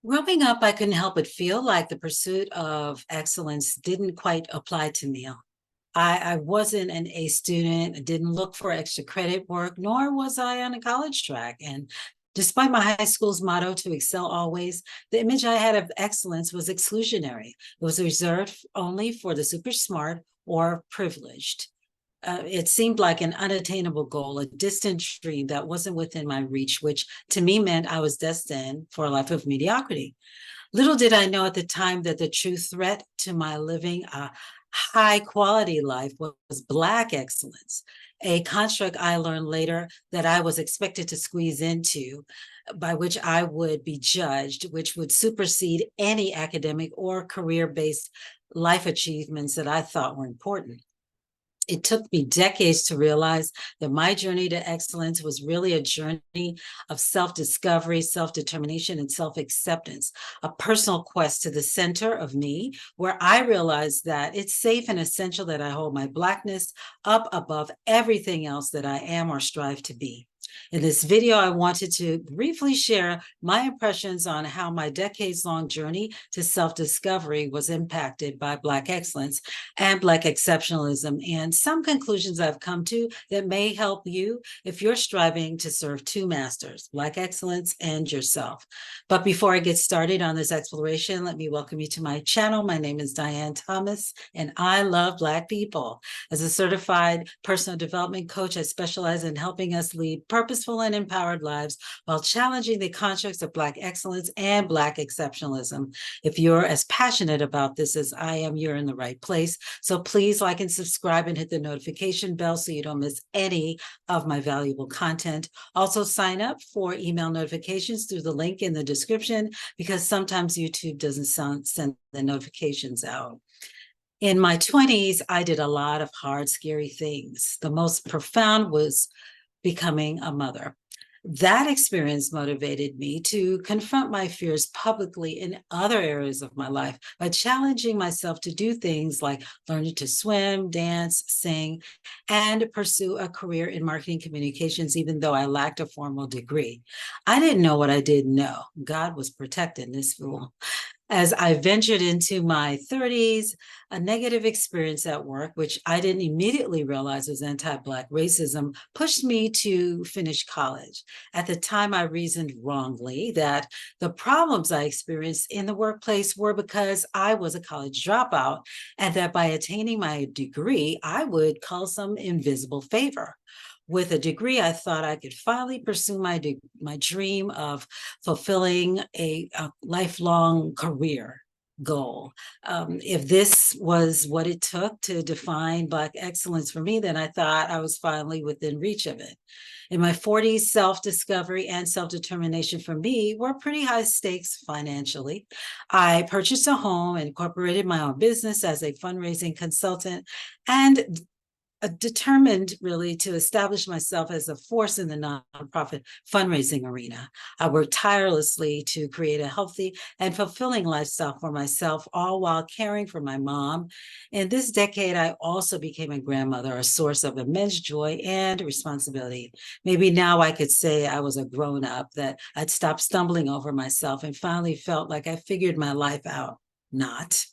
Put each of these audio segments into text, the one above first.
Growing up, I couldn't help but feel like the pursuit of excellence didn't quite apply to me. I wasn't an A student, I didn't look for extra credit work, nor was I on a college track. And despite my high school's motto to excel always, the image I had of excellence was exclusionary. It was reserved only for the super smart or privileged. It seemed like an unattainable goal, a distant dream that wasn't within my reach, which to me meant I was destined for a life of mediocrity. Little did I know at the time that the true threat to my living a high quality life was Black excellence, a construct I learned later that I was expected to squeeze into, by which I would be judged, which would supersede any academic or career based life achievements that I thought were important. It took me decades to realize that my journey to excellence was really a journey of self discovery, self determination, and self acceptance, a personal quest to the center of me, where I realized that it's safe and essential that I hold my Blackness up above everything else that I am or strive to be. In this video, I wanted to briefly share my impressions on how my decades-long journey to self-discovery was impacted by Black excellence and Black exceptionalism, and some conclusions I've come to that may help you if you're striving to serve two masters, Black excellence and yourself. But before I get started on this exploration, let me welcome you to my channel. My name is Diane Thomas, and I love Black people. As a certified personal development coach, I specialize in helping us lead purposeful and empowered lives while challenging the constructs of Black excellence and Black exceptionalism. If you're as passionate about this as I am, you're in the right place. So please like and subscribe and hit the notification bell so you don't miss any of my valuable content. Also sign up for email notifications through the link in the description, because sometimes YouTube doesn't send the notifications out. In my 20s, I did a lot of hard, scary things. The most profound was becoming a mother. That experience motivated me to confront my fears publicly in other areas of my life by challenging myself to do things like learning to swim, dance, sing, and pursue a career in marketing communications, even though I lacked a formal degree. I didn't know what I didn't know. God was protecting this fool. As I ventured into my 30s, a negative experience at work, which I didn't immediately realize was anti-Black racism, pushed me to finish college. At the time, I reasoned wrongly that the problems I experienced in the workplace were because I was a college dropout, and that by attaining my degree, I would call some invisible favor. With a degree, I thought I could finally pursue my dream of fulfilling a lifelong career goal. If this was what it took to define Black excellence for me, then I thought I was finally within reach of it. In my 40s, self-discovery and self-determination for me were pretty high stakes financially. I purchased a home, incorporated my own business as a fundraising consultant, and determined really to establish myself as a force in the nonprofit fundraising arena. I worked tirelessly to create a healthy and fulfilling lifestyle for myself, all while caring for my mom. In this decade, I also became a grandmother, a source of immense joy and responsibility. Maybe now I could say I was a grown up, that I'd stopped stumbling over myself and finally felt like I figured my life out. Not.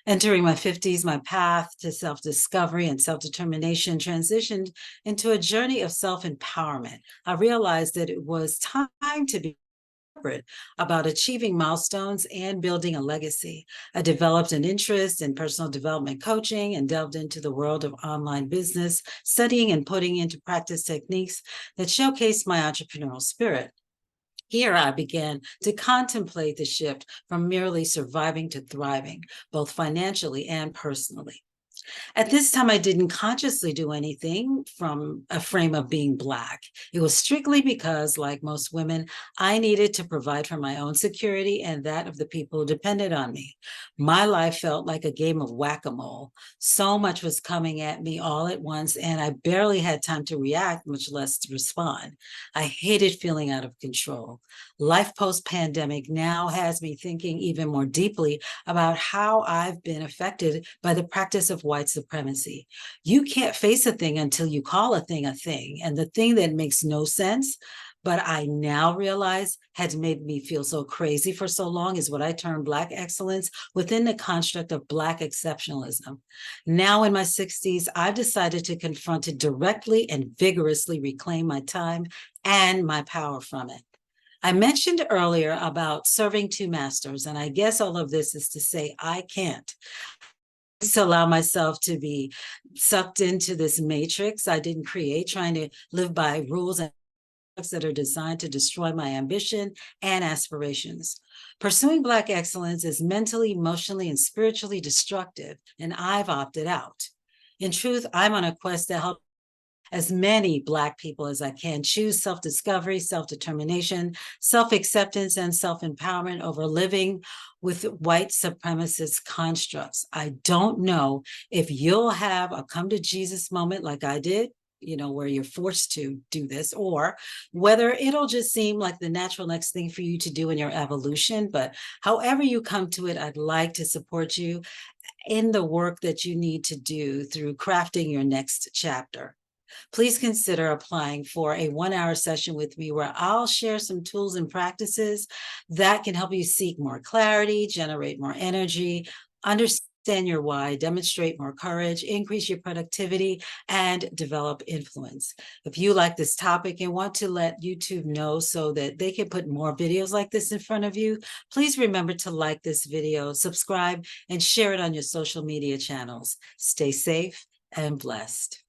Entering my 50s, my path to self-discovery and self-determination transitioned into a journey of self-empowerment. I realized that it was time to be about achieving milestones and building a legacy. I developed an interest in personal development coaching and delved into the world of online business, studying and putting into practice techniques that showcased my entrepreneurial spirit. Here I began to contemplate the shift from merely surviving to thriving, both financially and personally. At this time, I didn't consciously do anything from a frame of being Black. It was strictly because, like most women, I needed to provide for my own security and that of the people who depended on me. My life felt like a game of whack-a-mole. So much was coming at me all at once, and I barely had time to react, much less to respond. I hated feeling out of control. Life post-pandemic now has me thinking even more deeply about how I've been affected by the practice of white supremacy. You can't face a thing until you call a thing. And the thing that makes no sense, but I now realize had made me feel so crazy for so long, is what I term Black excellence within the construct of Black exceptionalism. Now in my 60s, I've decided to confront it directly and vigorously reclaim my time and my power from it. I mentioned earlier about serving two masters, and I guess all of this is to say I can't to allow myself to be sucked into this matrix I didn't create, trying to live by rules and that are designed to destroy my ambition and aspirations. Pursuing Black excellence is mentally, emotionally, and spiritually destructive, and I've opted out. In truth, I'm on a quest to help as many Black people as I can choose self-discovery, self-determination, self-acceptance, and self-empowerment over living with white supremacist constructs. I don't know if you'll have a come to Jesus moment like I did, where you're forced to do this, or whether it'll just seem like the natural next thing for you to do in your evolution. But however you come to it, I'd like to support you in the work that you need to do through crafting your next chapter. Please consider applying for a 1-hour session with me where I'll share some tools and practices that can help you seek more clarity, generate more energy, understand your why, demonstrate more courage, increase your productivity, and develop influence. If you like this topic and want to let YouTube know so that they can put more videos like this in front of you, please remember to like this video, subscribe, and share it on your social media channels. Stay safe and blessed.